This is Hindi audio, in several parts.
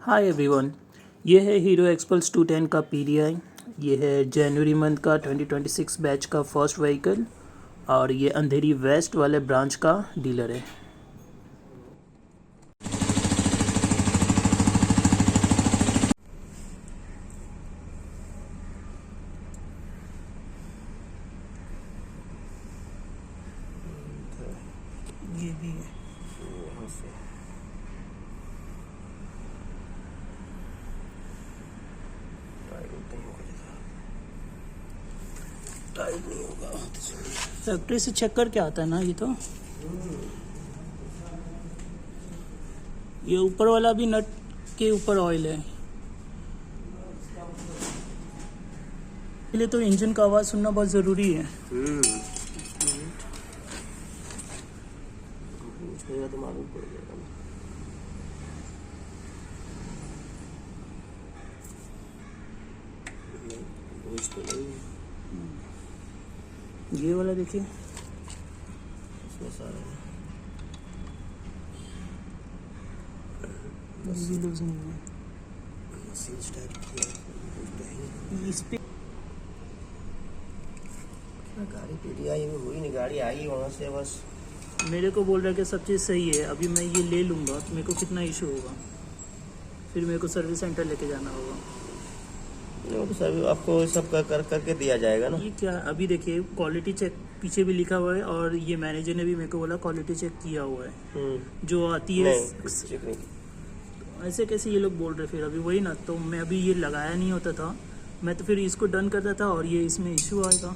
Hi everyone. ये है हीरो एक्सपल्स 210 का पीडीआई। ये है जनवरी मंथ का 2026 बैच का फर्स्ट व्हीकल और ये अंधेरी वेस्ट वाले ब्रांच का डीलर है। ये भी है। यहाँ से टाइट नहीं होगा, टाइट नहीं होगा। फैक्ट्री से चेक करके आता है ना ये तो। ये ऊपर वाला भी नट के ऊपर ऑयल है। इसलिए तो इंजन का आवाज़ सुनना बहुत ज़रूरी है। पूछेगा तो मालूम पड़ जाएगा ना। कुछ तो नहीं है। ये वाला देखिए, इसमें सारा है। ये लूज नहीं है। मशीन स्टार्ट किया है। इस पे गाड़ी पीडीआई में हुई नहीं, गाड़ी आई वहाँ से बस। मेरे को बोल रहा है कि सब चीज़ सही है। अभी मैं ये ले लूँगा तो मेरे को कितना इशू होगा, फिर मेरे को सर्विस सेंटर लेके जाना होगा। तो सभी आपको सब करके दिया जाएगा ना। ये क्या, अभी देखिए क्वालिटी चेक पीछे भी लिखा हुआ है और ये मैनेजर ने भी मेरे को बोला क्वालिटी चेक किया हुआ है। जो आती है नहीं, चेक नहीं। ऐसे कैसे ये लोग बोल रहे फिर। अभी वही ना, तो मैं अभी ये लगाया नहीं होता था, मैं तो फिर इसको डन करता था और ये इसमें इशू आएगा,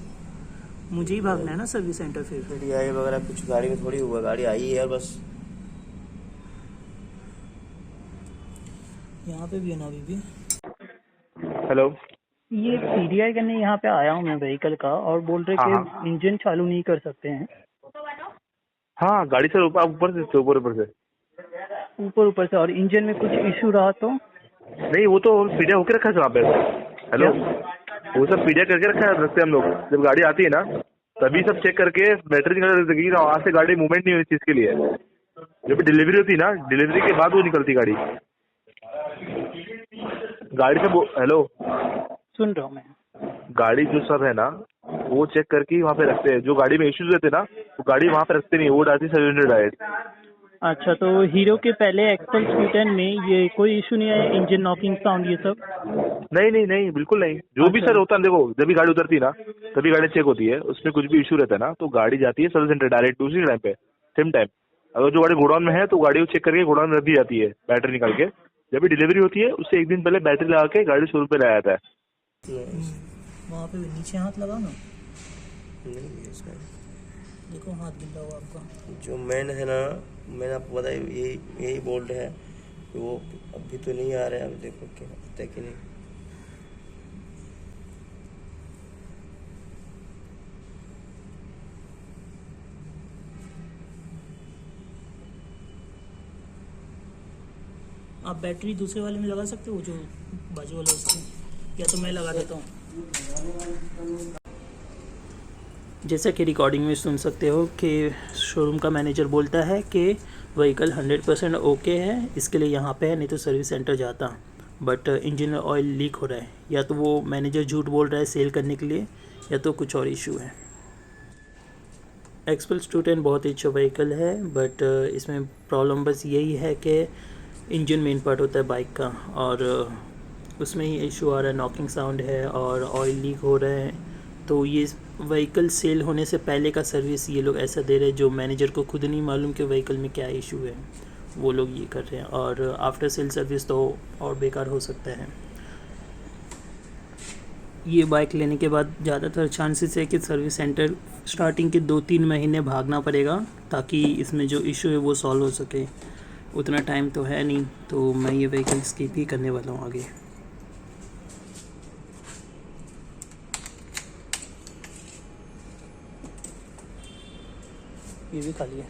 मुझे ही भागना है ना सर्विस सेंटर। फिर पीडीआई वगैरह कुछ गाड़ी में थोड़ी हुआ, गाड़ी आई है बस। यहाँ पे भी है ना अभी भी। हेलो। ये पीडीआई करने यहाँ पे आया हूँ मैं व्हीकल का, और बोल रहे हाँ, कि इंजन चालू नहीं कर सकते हैं। हाँ गाड़ी से ऊपर से ऊपर से, और इंजन में कुछ इशू रहा तो। नहीं, वो तो पीडिया होके रखा है वहाँ पे। हेलो, वो सब पीडिया करके रखा है, रखते हैं हम लोग। जब गाड़ी आती है ना तभी सब चेक करके बैटरी निकल देगी ना, वहाँ से गाड़ी मूवमेंट नहीं हुई चीज के लिए। जब डिलीवरी होती है ना, डिलीवरी के बाद वो निकलती गाड़ी से हेलो, सुन रहा हूँ मैं। गाड़ी जो सब है ना वो चेक करके ही वहाँ पे रखते हैं। जो गाड़ी में इश्यूज रहते हैं ना वो गाड़ी वहाँ पे रखते नहीं, वो डालती सर्विस डायरेक्ट। अच्छा, तो हीरो के पहले एक्सपल्स 210 में ये कोई इशू नहीं है, इंजन नॉकिंग साउंड ये सब? नहीं नहीं नहीं, बिल्कुल नहीं। जो भी सर होता है, देखो जब भी गाड़ी उतरती है ना तभी गाड़ी चेक होती है। उसमें कुछ भी इशू रहता है ना तो गाड़ी जाती है सर्विस सेंटर डायरेक्ट उसी टाइम पे, सेम टाइम। अगर जो गाड़ी गोडाउन में है तो गाड़ी को चेक करके गोडाउन में रख दी जाती है बैटरी निकाल के। जब भी डिलीवरी होती है उससे एक दिन पहले बैटरी लगा के गाड़ी शोरूम पे लाया जाता है। वहाँ पे नीचे हाथ लगाओ ना। नहीं है इसमें। देखो हाथ गिल्ला हुआ आपका। जो मैन है ना, मैंने आपको बताया यही बोल्ट है, वो अभी तो नहीं आ रहा है। अभी देखो क्या होता है कि नहीं। आप बैटरी दूसरे वाले में लगा सकते हो, जो बाजू वाला उसके, या तो मैं लगा देता हूँ। जैसा कि रिकॉर्डिंग में सुन सकते हो कि शोरूम का मैनेजर बोलता है कि व्हीकल 100% ओके है, इसके लिए यहाँ पे है, नहीं तो सर्विस सेंटर जाता। बट इंजन ऑयल लीक हो रहा है। या तो वो मैनेजर झूठ बोल रहा है सेल करने के लिए, या तो कुछ और इशू है। एक्सपल्स 210 बहुत ही अच्छा व्हीकल है, बट इसमें प्रॉब्लम बस यही है कि इंजन मेन पार्ट होता है बाइक का, और उसमें ही इशू आ रहा है, नॉकिंग साउंड है और ऑयल लीक हो रहा है। तो ये व्हीकल सेल होने से पहले का सर्विस ये लोग ऐसा दे रहे हैं, जो मैनेजर को खुद नहीं मालूम कि व्हीकल में क्या इशू है, वो लोग ये कर रहे हैं। और आफ्टर सेल सर्विस तो और बेकार हो सकता है। ये बाइक लेने के बाद ज़्यादातर चांसेस है कि सर्विस सेंटर स्टार्टिंग के 2-3 महीने भागना पड़ेगा, ताकि इसमें जो इशू है वो सॉल्व हो सके। उतना टाइम तो है नहीं, तो मैं ये व्हीकल स्किप ही करने वाला हूँ आगे। ये भी खाली है।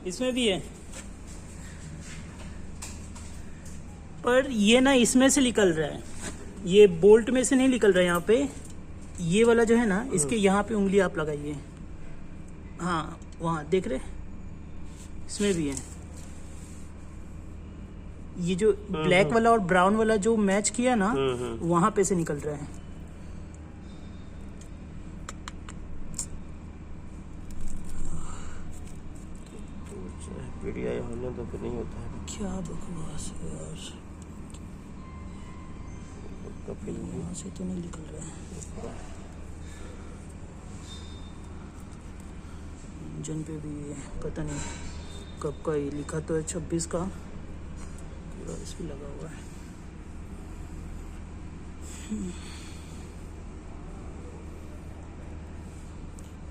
इसमें भी है, पर ये ना इसमें से निकल रहा है, ये बोल्ट में से नहीं निकल रहा है। यहाँ पे ये वाला जो है ना, इसके यहाँ पे उंगली आप लगाइए, हाँ वहाँ देख रहे, इसमें भी है। ये जो ब्लैक वाला और ब्राउन वाला जो मैच किया ना, वहाँ पे से निकल रहा है। पीडीआई होने तो फिर नहीं होता है। क्या बकवास है यार, यहाँ से तो नहीं निकल रहा है। इंजन पे भी है, पता नहीं कब का, ये लिखा तो है 26 का, पूरा इस पे लगा हुआ है।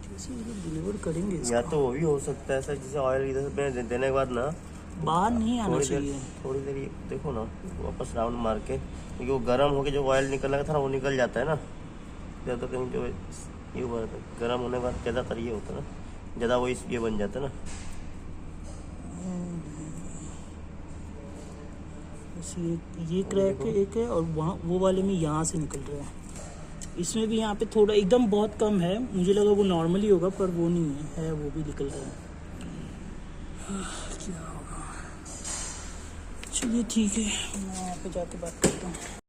कैसे ये डिलीवर करेंगे इसका? या तो वो भी हो सकता है सर, जैसे ऑयल इधर से देने के बाद ना बाहर नहीं आना चाहिए। थोड़ी देर देखो ना, वापस राउंड मार के, क्योंकि वो गर्म होके जो ऑयल निकलने का था ना वो निकल जाता है ना। या तो कहीं जो ये हुआ था, गर्म होने के बाद ज़्यादातर ये होता है ना, ज़्यादा वो ये बन जाता है ना। ये क्रैक एक है, और वहाँ वो वाले में यहाँ से निकल रहा है। इसमें भी यहाँ पे थोड़ा एकदम बहुत कम है, मुझे लगा वो नॉर्मली होगा, पर वो नहीं है, वो भी निकल रहा है। क्या होगा, चलिए ठीक है, मैं वहाँ पे जाके बात करता हूँ।